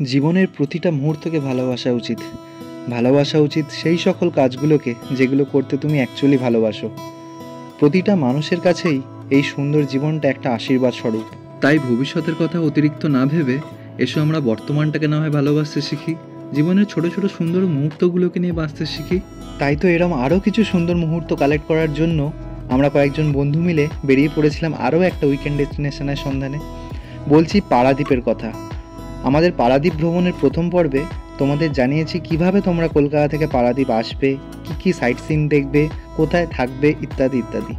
জীবনের প্রতিটা মুহূর্তকে ভালোবাসা উচিত। ভালোবাসা উচিত সেই সকল কাজগুলোকে যেগুলো করতে তুমি অ্যাকচুয়ালি ভালোবাসো। প্রতিটা মানুষের কাছেই এই সুন্দর জীবনটা একটা আশীর্বাদ স্বরূপ। তাই ভবিষ্যতের কথা অতিরিক্ত না ভেবে এসো আমরা বর্তমানটাকে না হয় ভালোবাসতে শিখি, জীবনের ছোট ছোট সুন্দর মুহূর্তগুলোকে নিয়ে বাঁচতে শিখি। তাই তো এরম আরও কিছু সুন্দর মুহূর্ত কালেক্ট করার জন্য আমরা কয়েকজন বন্ধু মিলে বেরিয়ে পড়েছিলাম আরও একটা উইকেন্ড ডেস্টিনেশনের সন্ধানে। বলছি পারাদ্বীপের কথা। আমাদের পারাদ্বীপ ভ্রমণের প্রথম পর্বে তোমাদের জানিয়েছি কিভাবে তোমরা কলকাতা থেকে পারাদ্বীপ আসবে, কী সাইট সিন দেখবে, কোথায় থাকবে ইত্যাদি ইত্যাদি।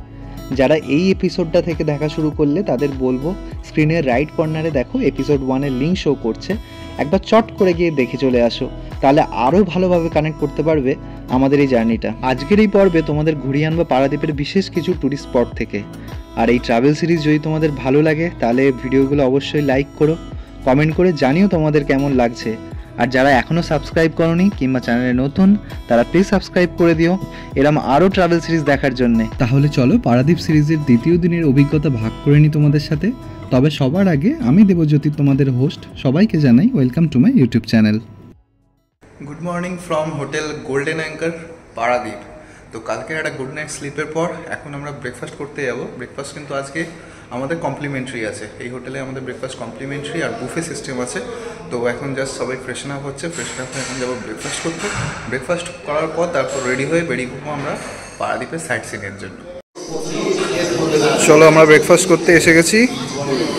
যারা এই এপিসোডটা থেকে দেখা শুরু করলে তাদের বলবো স্ক্রিনের রাইট কর্নারে দেখো এপিসোড 1-এর লিঙ্ক শো করছে, একবার চট করে গিয়ে দেখে চলে আসো, তাহলে আরও ভালোভাবে কানেক্ট করতে পারবে আমাদের এই জার্নিটা। আজকের এই পর্বে তোমাদের ঘুরিয়ে আনবো পারাদ্বীপের বিশেষ কিছু ট্যুরিস্ট স্পট থেকে। আর এই ট্রাভেল সিরিজ যদি তোমাদের ভালো লাগে তাহলে ভিডিওগুলো অবশ্যই লাইক করো, কমেন্ট করে জানিও তোমাদের কেমন লাগছে। আর যারা এখনও সাবস্ক্রাইব করোনি কিংবা চ্যানেলে নতুন তারা প্লিজ সাবস্ক্রাইব করে দিও এরম আরও ট্রাভেল সিরিজ দেখার জন্যে। তাহলে চলো পারাদ্বীপ সিরিজের দ্বিতীয় দিনের অভিজ্ঞতা ভাগ করে নিই তোমাদের সাথে। তবে সবার আগে আমি দেবজ্যোতি তোমাদের হোস্ট, সবাইকে জানাই welcome to my YouTube channel. Good morning from hotel golden anchor Paradip. তো কালকে একটা গুড নাইট স্লিপের পর এখন আমরা ব্রেকফাস্ট করতে যাবো। ব্রেকফাস্ট কিন্তু আজকে আমাদের কমপ্লিমেন্টারি আছে, এই হোটেলে আমাদের ব্রেকফাস্ট কমপ্লিমেন্টারি আর বুফে সিস্টেম আছে। তো এখন জাস্ট সবাই ফ্রেশন আপ হচ্ছে, ফ্রেশন আপ হয়ে এখন যাবো ব্রেকফাস্ট করতে। ব্রেকফাস্ট করার পর তারপর রেডি হয়ে বেরিয়ে পড়বো আমরা পারাদ্বীপের সাইট সিনের জন্য। চলো আমরা ব্রেকফাস্ট করতে এসে গেছি,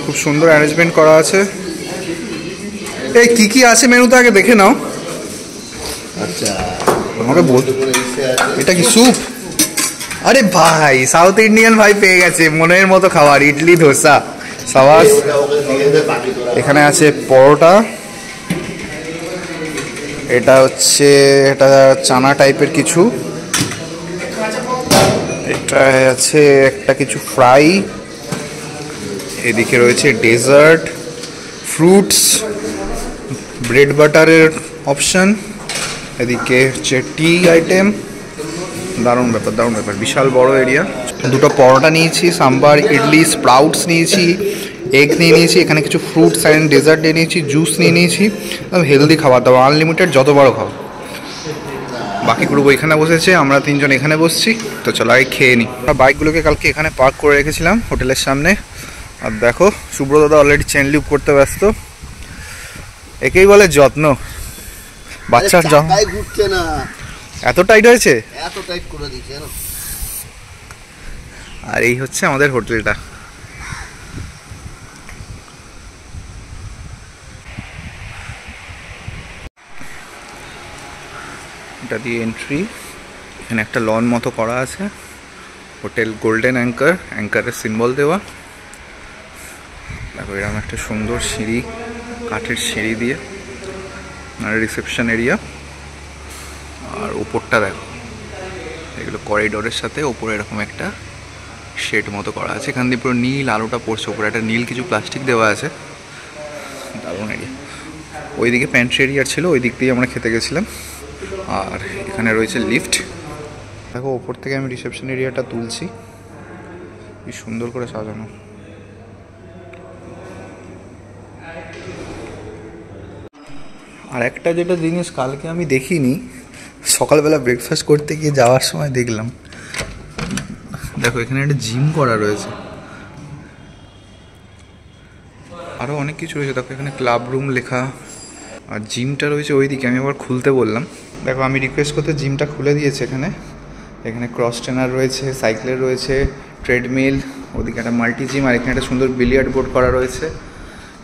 খুব সুন্দর অ্যারেঞ্জমেন্ট করা আছে। এই কী কী আছে মেনুতে আগে দেখে নাও। আচ্ছা আমাকে বল, এটা কি স্যুপ? আরে ভাই সাউথ ইন্ডিয়ান ভাই পেয়ে গেছে, মনের মতো খাবার, ইডলি ধোসা সাবাস। এখানে আছে পরোটা, এটা হচ্ছে এটা চানা টাইপের কিছু, এটা আছে একটা কিছু ফ্রাই, এদিকে রয়েছে ডেজার্ট, ফ্রুটস, ব্রেড বাটারের অপশন, এদিকে হচ্ছে টি আইটেম। দারুণ ব্যাপার, দারুণ ব্যাপার, বিশাল বড় এরিয়া। দুটো পরোটা নিয়েছি, সাম্বার, ইডলি, স্প্রাউটস নিয়েছি, এগ নিয়ে নিয়েছি, এখানে কিছু ফ্রুটস অ্যান্ড ডেজার্ট নিয়ে নিয়েছি, জুস নিয়ে নিয়েছি। হেলদি খাবার দাবার, আনলিমিটেড, যত বড় খাও। বাকি গ্রুপ এখানে বসেছে, আমরা তিনজন এখানে বসছি। তো চলো আগে খেয়ে নিই। আমরা বাইকগুলোকে কালকে এখানে পার্ক করে রেখেছিলাম হোটেলের সামনে। আর দেখো সুব্রত দাদা অলরেডি চেন লিপ করতে ব্যস্ত, একেই বলে যত্ন। বাচ্চার যত্ন ঘুরছে না, এত টাইট হয়েছে, এত টাইট করে দিয়েছে না। আর এই হচ্ছে আমাদের হোটেলটা। এটা দিয়ে এন্ট্রি, এখানে একটা লন মতো করা আছে, হোটেল গোল্ডেন অ্যাঙ্কার, অ্যাঙ্কারের সিম্বল দেওয়া। দেখো এরকম একটা সুন্দর সিঁড়ি, কাঠের সিঁড়ি দিয়ে, আর রিসেপশন এরিয়া। আর ওপরটা দেখো, এগুলো করিডোরের সাথে ওপরে এরকম একটা শেড মতো করা আছে, এখান দিয়ে পুরো নীল আলোটা পড়ছে, ওপরে একটা নীল কিছু প্লাস্টিক দেওয়া আছে, দারুণ এরিয়া। ওইদিকে প্যান্ট্রি এরিয়া ছিল, ওই দিক দিয়ে আমরা খেতে গেছিলাম। আর এখানে রয়েছে লিফট। দেখো ওপর থেকে আমি রিসেপশন এরিয়াটা তুলছি, কি সুন্দর করে সাজানো। আর একটা যেটা জিনিস কালকে আমি দেখিনি, সকালবেলা ব্রেকফাস্ট করতে গিয়ে যাওয়ার সময় দেখলাম, দেখো এখানে একটা জিম করা রয়েছে, আরও অনেক কিছু রয়েছে। দেখো এখানে ক্লাব রুম লেখা, আর জিমটা রয়েছে ওইদিকে, আমি আবার খুলতে বললাম। দেখো আমি রিকোয়েস্ট করতে জিমটা খুলে দিয়েছে। এখানে এখানে ক্রস ট্রেনার রয়েছে, সাইকেলের রয়েছে, ট্রেডমিল, ওদিকে একটা মাল্টি জিম, আর এখানে একটা সুন্দর বিলিয়ার্ড বোর্ড করা রয়েছে।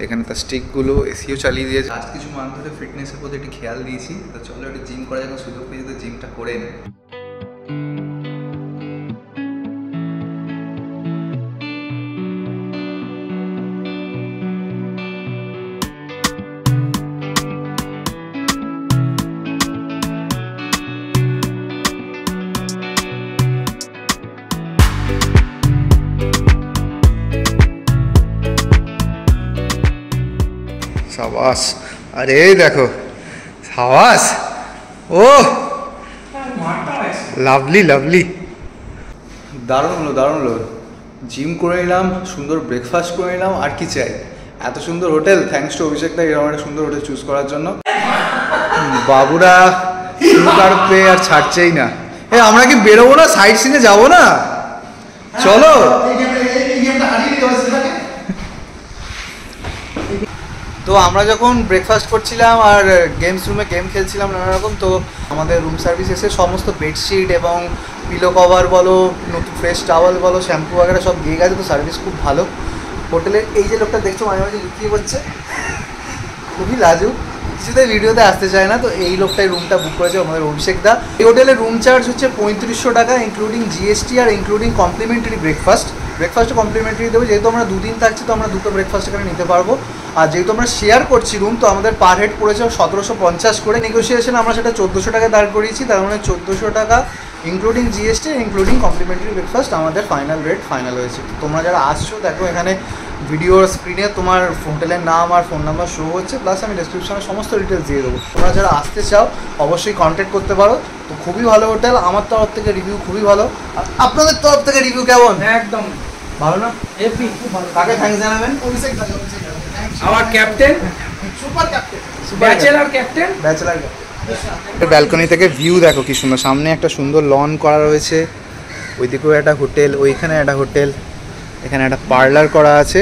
এখানে তার স্টিকগুলো, এসিও চালিয়ে দিয়েছে। আজ কিছু মাস ধরে ফিটনেসের প্রতি একটু খেয়াল দিয়েছি, তো চলো একটু জিম করা যখন সুযোগ পেয়েছি তো জিমটা করে নিই। সাবাস, আরে দেখো সাবাস, ও লাভলি লাভলি, দারুণ হলো দারুণ হলো। জিম করে নিলাম, সুন্দর ব্রেকফাস্ট করে নিলাম, আর কি চাই। এত সুন্দর হোটেল, থ্যাঙ্কস টু অভিষেক দা এরকম একটা সুন্দর হোটেল চুজ করার জন্য। বাবুরা সুগার পেয়ে আর ছাড়ছেই না। আমরা কি বেরোবো না, সাইড সিনে যাবো না? চলো। তো আমরা যখন ব্রেকফাস্ট করছিলাম আর গেমস রুমে গেম খেলছিলাম নানা রকম, তো আমাদের রুম সার্ভিস এসে সমস্ত বেডশিট এবং পিলো কভার বলো, নতুন ফ্রেশ টাওয়াল বলো, শ্যাম্পু বাগেরা সব দিয়ে গেছে। তো সার্ভিস খুব ভালো হোটেলের। এই যে লোকটা দেখছো মাঝে মাঝে লুকিয়ে করছে, খুবই লাজু, কিছুতেই ভিডিওতে আসতে চায় না। তো এই লোকটাই রুমটা বুক করেছে, আমাদের অভিষেক দা। এই হোটেলের রুম চার্জ হচ্ছে 3500 টাকা, ইনক্লুডিং জিএসটি আর ইনক্লুডিং কমপ্লিমেন্টারি ব্রেকফাস্ট। ব্রেকফাস্টও কমপ্লিমেন্টারি দেবো, যেহেতু আমরা 2 দিন থাকছি তো আমরা 2টো ব্রেকফাস্ট এখানে নিতে পারবো। আর যেহেতু আমরা শেয়ার করছি রুম, তো আমাদের পার হেড পড়েছে 1750 করে। নেগোসিয়েশন আমরা সেটা 1400 টাকায় দাঁড় করিয়েছি, তার মানে 1400 টাকা including GST including complimentary breakfast আমাদের ফাইনাল রেট ফাইনাল হয়েছে। তোমরা যারা আসছো দেখো এখানে ভিডিওর স্ক্রিনে তোমার হোটেলের নাম আর ফোন নাম্বার শো হচ্ছে, প্লাস আমি ডেসক্রিপশনে সমস্ত ডিটেলস দিয়ে দেবো। তোমরা যারা আসতে চাও অবশ্যই কন্ট্যাক্ট করতে পারো। তো খুবই ভালো হোটেল, আমার তরফ থেকে রিভিউ খুবই ভালো। আর আপনাদের তরফ থেকে রিভিউ কেমন? একদম ভালো না? হেভি, খুব ভালো। কাকে থ্যাঙ্কস জানাবেন? আমার captain, super captain, bachelor captain. Bachelor balcony থেকে ভিউ দেখো কি সুন্দর, সামনে একটা সুন্দর লন করা রয়েছে, ওইদিকেও একটা হোটেল, ওইখানে একটা হোটেল, এখানে একটা পার্লার করা আছে।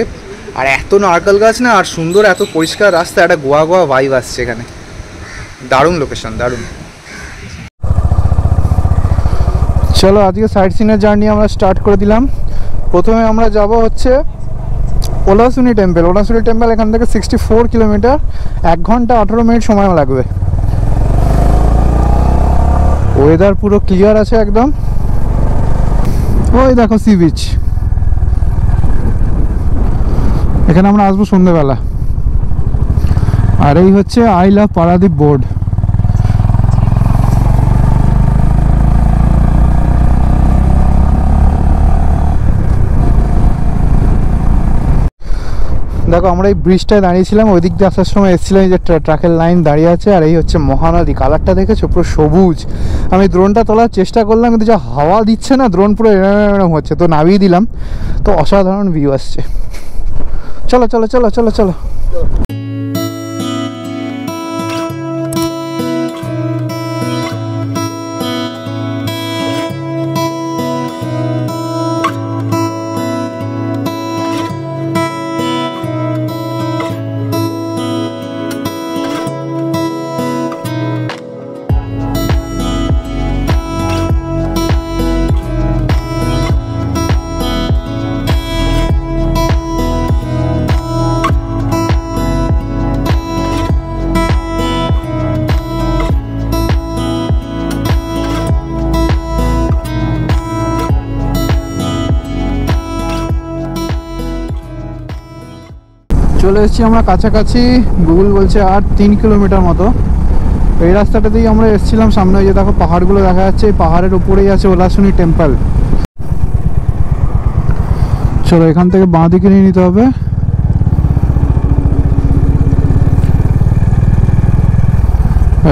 আর এত নারকেল গাছ না, আর সুন্দর এত পরিষ্কার রাস্তা, একটা গোয়া গোয়া ভাইব আসছে এখানে। দারুণ লোকেশন, দারুণ। চলো আজকে সাইট সিনের জার্নি আমরা স্টার্ট করে দিলাম। প্রথমে আমরা যাব হচ্ছে ওলাসুনি টেম্পল। ওলাসুনি টেম্পল এখান থেকে 64 কিলোমিটার, 1 ঘন্টা 18 মিনিট সময় লাগবে। ওয়েদার পুরো ক্লিয়ার আছে একদম। ওই দেখো সি বিচ, এখানে আমরা আসবো সন্ধ্যেবেলা। আর এই হচ্ছে আই লাভ পারাদ্বীপ বোর্ড। দেখো আমরা এই ব্রিজটায় দাঁড়িয়েছিলাম, ওই দিক দিয়ে আসার সময় এসেছিলাম, এই যে ট্রাকের লাইন দাঁড়িয়ে আছে। আর এই হচ্ছে মহানদী, কালারটা দেখেছো পুরো সবুজ। আমি ড্রোনটা তোলার চেষ্টা করলাম কিন্তু যা হাওয়া দিচ্ছে না, ড্রোন পুরো এরম হচ্ছে, তো নামিয়ে দিলাম। তো অসাধারণ ভিউ আসছে। চলো চলো চলো চলো চলো। চলে এসেছি আমরা কাছাকাছি, গুগল বলছে আর 3 কিলোমিটার মতো। এই রাস্তাটা দিয়েই আমরা এসেছিলাম। সামনে যে দেখো পাহাড়গুলো দেখা যাচ্ছে, এই পাহাড়ের উপরেই আছে ওলাসুনি টেম্পল। চলো এখান থেকে বাঁ দিকে নিয়ে নিতে হবে।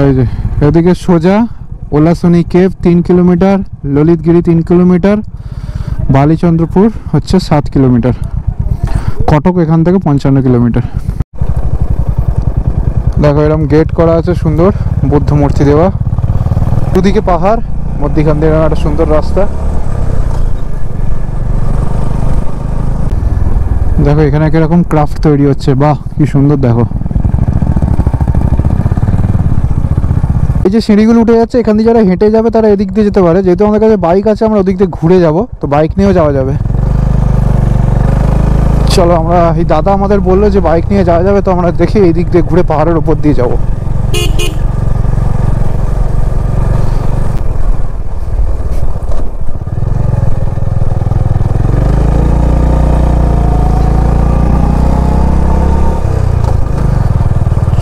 এই যে এদিকে সোজা ওলাসুনি কেভ 3 কিলোমিটার, ললিতগিরি 3 কিলোমিটার, বালিচন্দ্রপুর হচ্ছে 7 কিলোমিটার, কটক এখান থেকে 55 কিলোমিটার। দেখো এরকম গেট করা আছে সুন্দর, বুদ্ধ মূর্তি দেওয়া, দুদিকে পাহাড়, মধ্যখান দিয়ে একটা সুন্দর রাস্তা। দেখো এখানে কিরকম ক্রাফট তৈরি হচ্ছে, বাহ কি সুন্দর। দেখো এই যে সিঁড়িগুলো উঠে যাচ্ছে, এখান দিয়ে যারা হেঁটে যাবে তারা এদিক দিয়ে যেতে পারে। যেহেতু আমাদের কাছে বাইক আছে আমরা ওদিক দিয়ে ঘুরে যাব, তো বাইক নিয়েও যাওয়া যাবে। চলো আমরা, এই দাদা আমাদের বললো যে বাইক নিয়ে যাওয়া যাবে, তো আমরা দেখি এই দিক দিয়ে ঘুরে পাহাড়ের উপর দিয়ে যাব।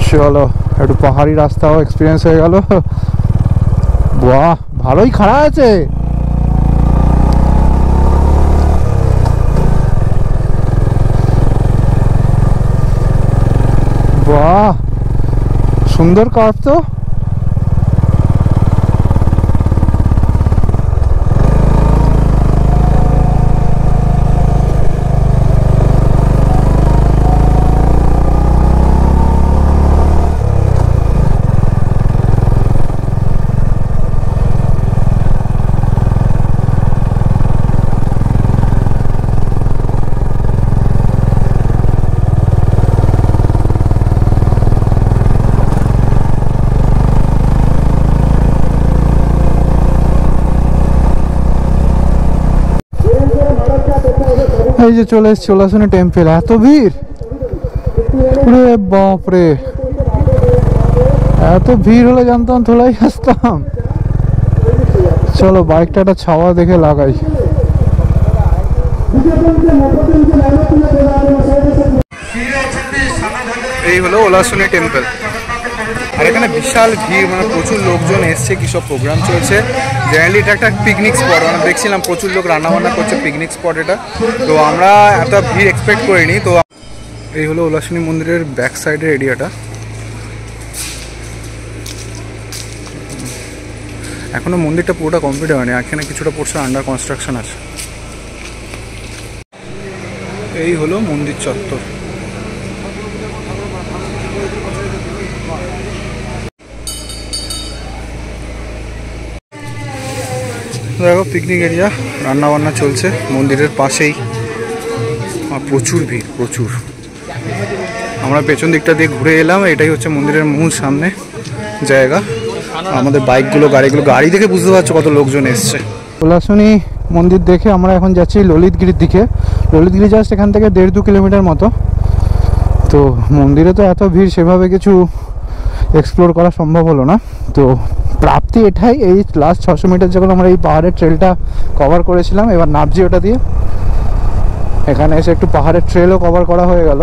চলো একটু পাহাড়ি রাস্তাও এক্সপিরিয়েন্স হয়ে গেল। বাহ ভালোই খাড়া আছে। বাহ সুন্দর কাঠ তো। এই যে চলে এসেছি ওলাসুনি টেম্পল। এত ভিড়, ওরে বাপরে, এত ভিড় হলে জানতাম থোলাই আসতাম। চলো বাইকটা একটা ছাওয়া দেখে লাগাই। এই হলো ওলাসুনি টেম্পল, আর এখানে বিশাল ভিড়, মানে প্রচুর লোকজন এসছে, কি সব প্রোগ্রাম চলছে। জেনারেলি এটা একটা পিকনিক স্পট, মানে দেখছিলাম প্রচুর লোক রান্নাবান্না করছে, পিকনিক স্পট এটা। তো আমরা এত ভিড় এক্সপেক্ট করিনি। তো এই হলো ওলাসুনি মন্দিরের ব্যাক সাইডের এরিয়াটা। এখনো মন্দিরটা পুরোটা কমপ্লিট হয়নি, এখানে কিছুটা পোর্শন আন্ডার কনস্ট্রাকশন আছে। এই হলো মন্দির চত্বর। দেখো পিকনিক এরিয়া, রান্না বান্না চলছে মন্দিরের পাশেই, আর প্রচুর ভিড়, প্রচুর। আমরা পেছন দিকটা দিয়ে ঘুরে এলাম, এটাই হচ্ছে মন্দিরের মূল সামনে জায়গা। আমাদের বাইকগুলো, গাড়ি দেখে বুঝতে পারছো কত লোকজন এসছে। ওলাসুনি মন্দির দেখে আমরা এখন যাচ্ছি ললিতগিরির দিকে। ললিতগিরি জাস্ট এখান থেকে 1.5-2 কিলোমিটার মতো। তো মন্দিরে তো এত ভিড়, সেভাবে কিছু এক্সপ্লোর করা সম্ভব হলো না। তো প্রাপ্তি এটাই, এই লাস্ট 600 মিটার যখন আমরা এই পাহাড়ের ট্রেলটা কভার করেছিলাম, এবার নামছি ওটা দিয়ে। এখানে এসে একটু পাহাড়ের ট্রেলও কভার করা হয়ে গেল।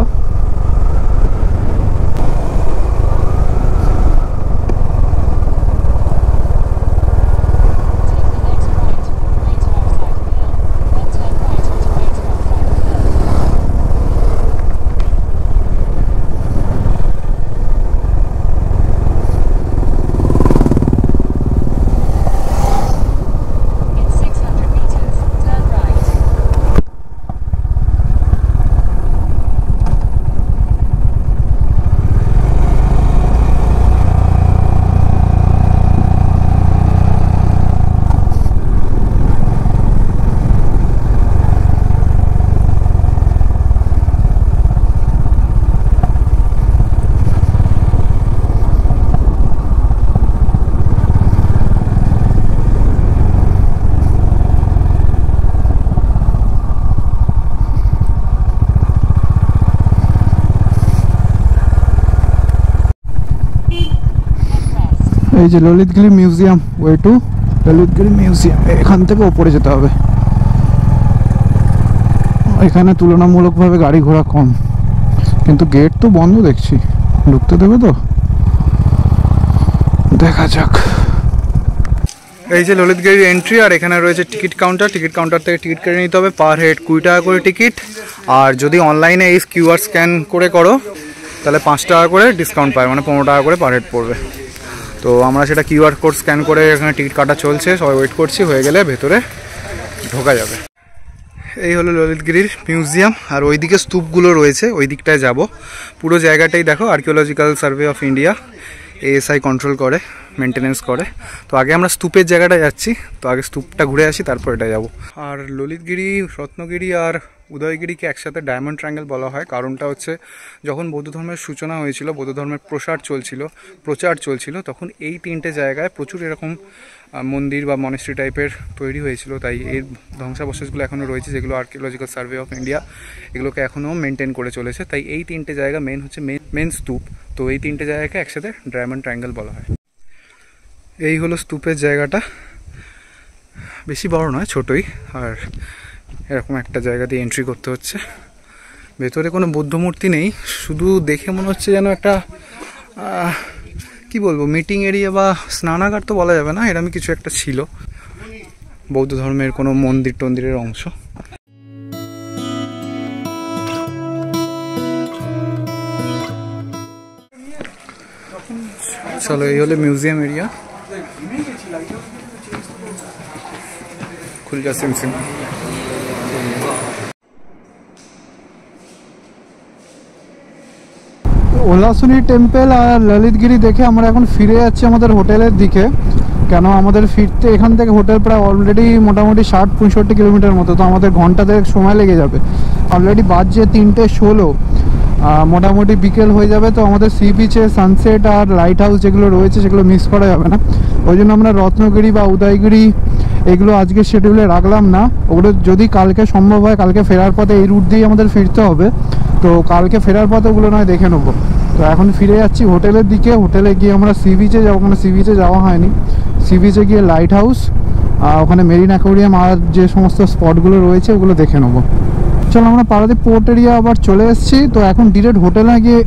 এই যে Lalitgiri museum, way to Lalitgiri museum. এখান থেকে ওপরে যেতে হবে। এখানে তুলনামূলকভাবে গাড়ি ঘোড়া কম, কিন্তু গেট তো বন্ধ দেখছি, ঢুকতে দেবে তো? দেখা যাক। এই যে ললিতগিরির এন্ট্রি, আর এখানে রয়েছে টিকিট কাউন্টার। টিকিট কাউন্টার থেকে টিকিট কেটে নিতে হবে, পার হেড 20 টাকা করে টিকিট। আর যদি অনলাইনে এই কিউআর স্ক্যান করে করো তাহলে 5 টাকা করে ডিসকাউন্ট পায়, মানে 15 টাকা করে পার হেড পড়বে। তো আমরা সেটা কিউআর কোড স্ক্যান করে এখানে টিকিট কাটা চলছে, সবাই ওয়েট করছি, হয়ে গেলে ভেতরে ঢোকা যাবে। এই হলো ললিতগিরির মিউজিয়াম, আর ওইদিকে স্তূপগুলো রয়েছে, ওই দিকটায় যাব। পুরো জায়গাটাই দেখো archaeological survey of India, ASI control করে, মেনটেনেন্স করে। তো আগে আমরা স্তূপের জায়গাটা যাচ্ছি, তো আগে স্তূপটা ঘুরে আসি, তারপর এটা যাব। আর ললিতগিরি, রত্নগিরি আর উদয়গিরিকে একসাথে ডায়মন্ড ট্রায়াঙ্গেল বলা হয়। কারণটা হচ্ছে যখন বৌদ্ধ ধর্মের সূচনা হয়েছিল, বৌদ্ধ ধর্মের প্রচার চলছিল, তখন এই 3টে জায়গায় প্রচুর এরকম মন্দির বা মনেস্ট্রি টাইপের তৈরি হয়েছিল। তাই এর ধ্বংসাবশেষগুলো এখনও রয়েছে, যেগুলো আর্কিওলজিক্যাল সার্ভে অফ ইন্ডিয়া এগুলোকে এখনও মেনটেন করে চলেছে। তাই এই 3টে জায়গা মেন হচ্ছে মেন স্তূপ। তো এই 3টে জায়গাকে একসাথে ডায়মন্ড ট্রায়াঙ্গেল বলা হয়। এই হলো স্তূপের জায়গাটা, বেশি বড় নয়, ছোটই। আর এরকম একটা জায়গা দিয়ে এন্ট্রি করতে হচ্ছে। ভেতরে কোনো বৌদ্ধ মূর্তি নেই, শুধু দেখে মনে হচ্ছে যেন একটা কি বলবো, মিটিং এরিয়া বা স্নানাগার তো বলা যাবে না, এরকমই কিছু একটা ছিল, বৌদ্ধ ধর্মের কোনো মন্দির টন্দিরের অংশ। চলো, এই হলো মিউজিয়াম এরিয়া। খুল যা সিমসিম। ওলাসুনি টেম্পল আর ললিতগিরি দেখে আমরা এখন ফিরে যাচ্ছি আমাদের হোটেলের দিকে। কেন আমাদের ফিরতে এখান থেকে হোটেল প্রায় অলরেডি মোটামুটি 60-65 কিলোমিটার মতো, তো আমাদের ঘন্টা দেড়েক সময় লেগে যাবে। অলরেডি বাজছে 3:16। মোটামুটি বিকেল হয়ে যাবে, তো আমাদের সি বিচে সানসেট আর লাইট হাউস যেগুলো রয়েছে সেগুলো মিস করা যাবে না। ওই জন্য আমরা রত্নগিরি বা উদয়গিরি এগুলো আজকে শিডিউলে রাখলাম না। ওগুলো যদি কালকে সম্ভব হয়, কালকে ফেরার পথে এই রুট দিয়েই আমাদের ফিরতে হবে, তো কালকে ফেরার পথে ওগুলো নয় দেখে নেবো। তো এখন ফিরে যাচ্ছি হোটেলের দিকে। হোটেলে গিয়ে আমরা সি বিচে যাবো, ওখানে সি বিচে যাওয়া হয়নি। সি বিচে গিয়ে লাইট হাউস, ওখানে মেরিন অ্যাকোয়ারিয়াম আর যে সমস্ত স্পটগুলো রয়েছে ওগুলো দেখে নেবো। চলো, আমরা পারাদীপ পোর্ট এরিয়া আবার চলে এসেছি। তো এখন ডিরেক্ট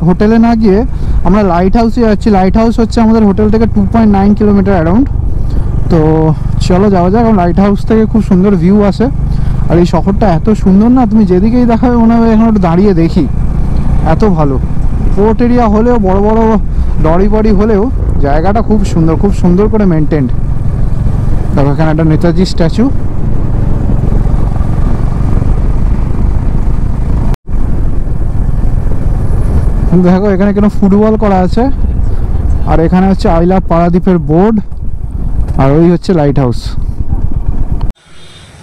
হোটেলে না গিয়ে আমরা লাইট হাউসে যাচ্ছি। লাইট হাউস হচ্ছে আমাদের হোটেল থেকে 2.9 কিলোমিটার অ্যারাউন্ড। তো চলো যাওয়া যাক। লাইট হাউস থেকে খুব সুন্দর ভিউ আসে, আর এই শহরটা এত সুন্দর না, তুমি যেদিকেই দেখাবে মনে হবে এখন একটু দাঁড়িয়ে দেখি, এত ভালো। পোর্ট এরিয়া হলেও বড় বড় ডরি বড়ি হলেও জায়গাটা খুব সুন্দর, খুব সুন্দর করে মেনটেন্ড। দেখো এখানে একটা নেতাজি স্ট্যাচু। দেখো এখানে কেন ফুটবল করা আছে, আর এখানে হচ্ছে আই লাভ পারাদীপের বোর্ড, আর ওই হচ্ছে লাইট হাউস।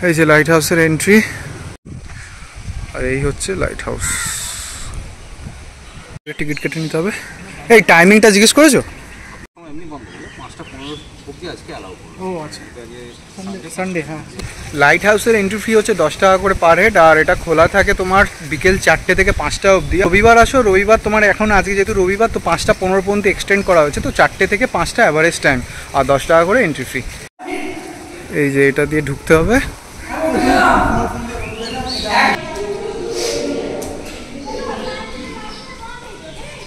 এই যে লাইট হাউসের এন্ট্রি, আর এই হচ্ছে লাইট হাউস। টিকিট কেটে নিতে হবে। এই টাইমিংটা জিজ্ঞেস করেছো? সানডে, হ্যাঁ। লাইট হাউসের এন্ট্রি ফি হচ্ছে 10 টাকা করে পার হেড, আর এটা খোলা থাকে তোমার বিকেল 4টে থেকে 5টা অবধি। রবিবার আসো, রবিবার তোমার এখন আজকে যেহেতু রবিবার তো 5টা 15 পর্যন্ত এক্সটেন্ড করা হয়েছে, তো 4টে থেকে 5টা অ্যাভারেজ টাইম, আর 10 টাকা করে এন্ট্রি ফি। এই যে এটা দিয়ে ঢুকতে হবে।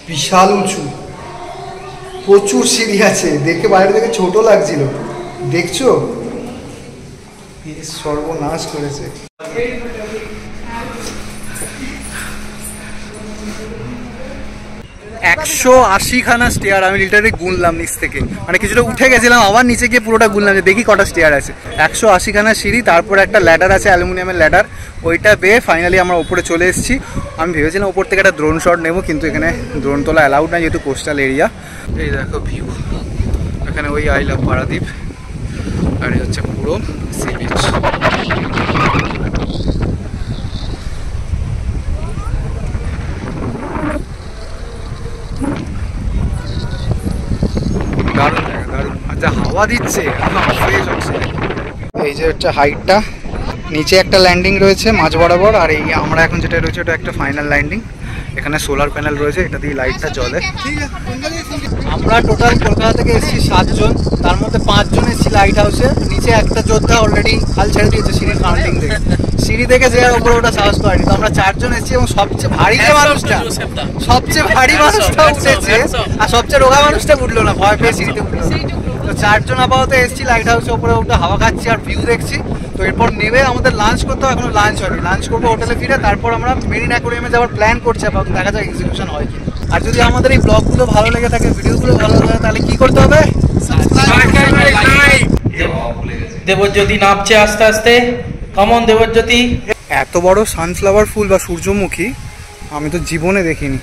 বিশাল উঁচু, প্রচুর সিঁড়ি আছে, দেখে বাইরে থেকে ছোট লাগছিল। দেখছো, সর্বনাশ করেছে। 180খানা স্টেয়ার আমি লিটারালি গুনলাম নিচ থেকে, মানে কিছুটা উঠে গেছিলাম, আবার নিচে গিয়ে পুরোটা গুনলাম যে দেখি কটা স্টেয়ার আছে। 180খানা সিঁড়ি, তারপর একটা ল্যাডার আছে, অ্যালুমিনিয়ামের ল্যাডার, ওইটা বেয়ে ফাইনালি আমরা ওপরে চলে এসেছি। আমি ভেবেছিলাম ওপর থেকে একটা ড্রোন শট নেবো, কিন্তু এখানে ড্রোন তোলা অ্যালাউড না যেহেতু কোস্টাল এরিয়া। এই দেখো ভিউ, এখানে ওই আই লাভ পারাদীপ, আর এই হচ্ছে পুরো সি বিচ। দারুণ জায়গা, দারুণ। আর যা হাওয়া দিচ্ছে, ফ্রেশ অক্সিজেন। এই যে হচ্ছে হাইটটা, নিচে একটা ল্যান্ডিং রয়েছে মাঝ বরাবর, আর এই আমরা এখন যেটা রয়েছে ওটা একটা ফাইনাল ল্যান্ডিং। এখানে সোলার প্যানেল রয়েছে, এটা দিয়ে লাইটটা জ্বলে। আমরা টোটাল কলকাতা থেকে এসেছি 7 জন, তার মধ্যে 5 জন এসেছি লাইট হাউসে। নিচে একটা যোদ্ধা অলরেডি হাল ছেড়ে দিয়েছে সিঁড়ির কাউন্টিং থেকে, সিঁড়ি থেকে যে আর উপরে ওটা সাহস করেনি। তো আমরা 4 জন এসেছি, এবং সবচেয়ে ভারী যে মানুষটা, সবচেয়ে ভারী মানুষটা উঠেছে, আর সবচেয়ে রোগা মানুষটা উঠলো না, ভয় পেয়ে সিঁড়িতে উঠলো। তো 4 জন আপাতত এসেছি লাইট হাউসের উপরে, ওটা হাওয়া খাচ্ছি আর ভিউ দেখছি। তো এরপর নেবে আমাদের লাঞ্চ করতে হবে, এখনো লাঞ্চ হয়নি, লাঞ্চ করবো হোটেলে ফিরে। তারপর আমরা মেরিন অ্যাকোয়ারিয়ামে যাওয়ার প্ল্যান করছি, আপাতত দেখা যাক এক্সিকিউশন হয় কি। আর যদি আমাদের এই ব্লগগুলো ভালো লেগে থাকে, ভিডিওগুলো ভালো লাগে, তাহলে কি করতে হবে? দেবজ্যোতি নামছে আস্তে আস্তে, কমন দেবজ্যোতি। এত বড় সানফ্লাওয়ার ফুল বা সূর্যমুখী আমি তো জীবনে দেখিনি।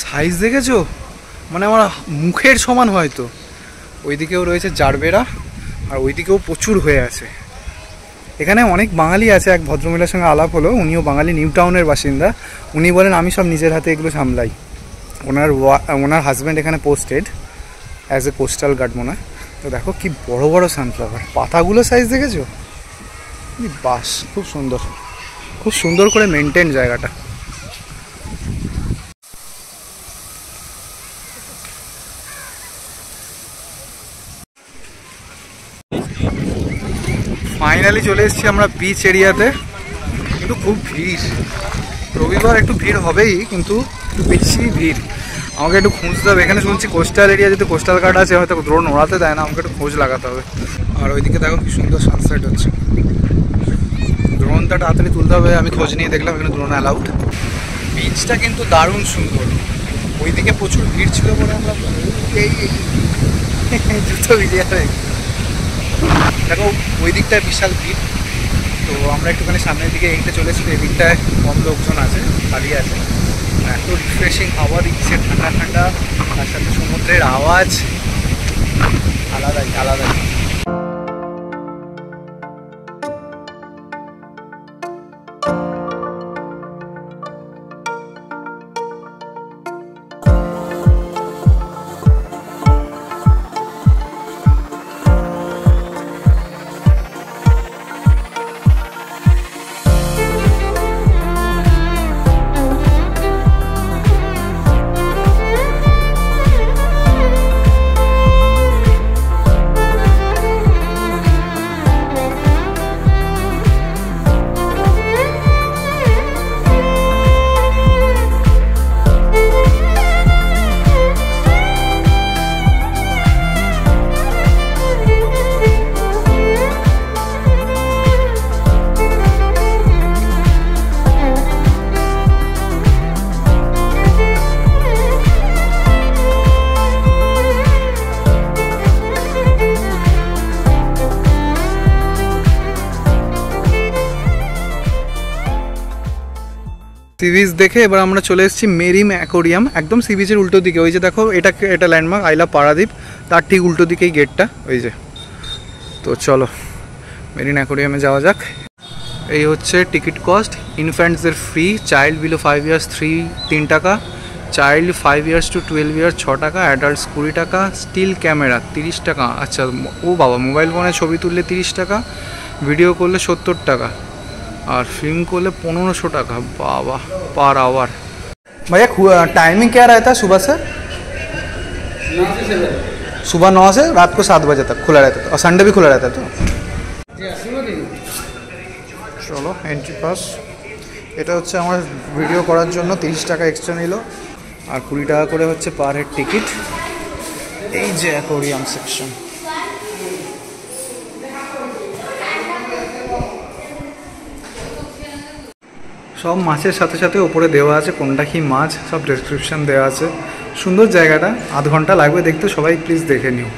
সাইজ দেখেছো, মানে আমার মুখের সমান হয়তো। ওইদিকেও রয়েছে জারবেরা, আর ওইদিকেও প্রচুর হয়ে আছে। এখানে অনেক বাঙালি আছে, এক ভদ্রমহিলার সঙ্গে আলাপ হলো, উনিও বাঙালি, নিউ টাউনের বাসিন্দা। উনি বলেন আমি সব নিজের হাতে এগুলো সামলাই। ওনার হাজব্যান্ড এখানে posted as a coastal guard মনে হয়। তো দেখো কি বড় বড় সানফ্লাওয়ার, পাতাগুলো সাইজ দেখেছো? বাস, খুব সুন্দর, খুব সুন্দর করে মেনটেন জায়গাটা। ফাইনালি চলে এসেছি আমরা বিচ এরিয়াতে, কিন্তু খুব ভিড়। রবিবার একটু ভিড় হবেই, কিন্তু একটু বেশি ভিড়। আমাকে একটু খুঁজতে হবে, এখানে শুনছি কোস্টাল এরিয়া যেহেতু কোস্টাল গার্ড আছে, হয়তো ড্রোন ওড়াতে দেয় না, আমাকে একটু খোঁজ লাগাতে হবে। আর ওইদিকে দেখো কি সুন্দর সানসেট হচ্ছে, ড্রোনটা তাড়াতাড়ি তুলতে হবে। আমি খোঁজ নিয়ে দেখলাম এখানে ড্রোন অ্যালাউড। বিচটা কিন্তু দারুণ সুন্দর। ওইদিকে প্রচুর ভিড় ছিল বলে আমরা জুতো ভিজে যাবে। দেখো ওই দিকটায় বিশাল ভিড়, তো আমরা একটুখানি সামনের দিকে এইটা চলে এসেছি। এই দিকটায় কম লোকজন আছে, খালি আছে। এত রিফ্রেশিং হাওয়া দিচ্ছে, ঠান্ডা ঠান্ডা, তার সাথে সমুদ্রের আওয়াজ আলাদাই আলাদাই। সি বিচ দেখে এবার আমরা চলে এসেছি মেরিন অ্যাকোরিয়াম, একদম সি বিচের উল্টো দিকে। ওই যে দেখো, এটা ল্যান্ডমার্ক আই লাভ পারাদ্বীপ, তার ঠিক উল্টো দিকেই গেটটা, ওই যে। তো চলো মেরিন অ্যাকোরিয়ামে যাওয়া যাক। এই হচ্ছে টিকিট কস্ট। ইনফ্যান্টসদের ফ্রি, চাইল্ড বিলো 5 ইয়ার্স 3 টাকা, চাইল্ড 5 ইয়ার্স টু 12 ইয়ার্স 6 টাকা, অ্যাডাল্টস 20 টাকা, স্টিল ক্যামেরা 30 টাকা। আচ্ছা ও বাবা, মোবাইল ফোনে ছবি তুললে 30 টাকা, ভিডিও করলে 70 টাকা, और फिल्म को ले 1500 টাকা बाबा पर आवर। भैया टाइमिंग क्या रहता है सुबह से? सुबह 9 से रात को 7 बजे तक खुला रहता है, और संडे भी खुला रहता है। तो চলো এন্ট্রি পাস। এটা হচ্ছে আমার ভিডিও করার জন্য 30 টাকা এক্সট্রা নিল, আর 20 টাকা করে হচ্ছে পার হেড টিকিট। এই যে অ্যাকোরিয়াম সেকশন, সব মাছের সাথে সাথে ওপরে দেওয়া আছে কোনটা কি মাছ, সব ডেসক্রিপশন দেওয়া আছে। সুন্দর জায়গাটা, আধ ঘন্টা লাগবে দেখতে, সবাই প্লিজ দেখে নিও।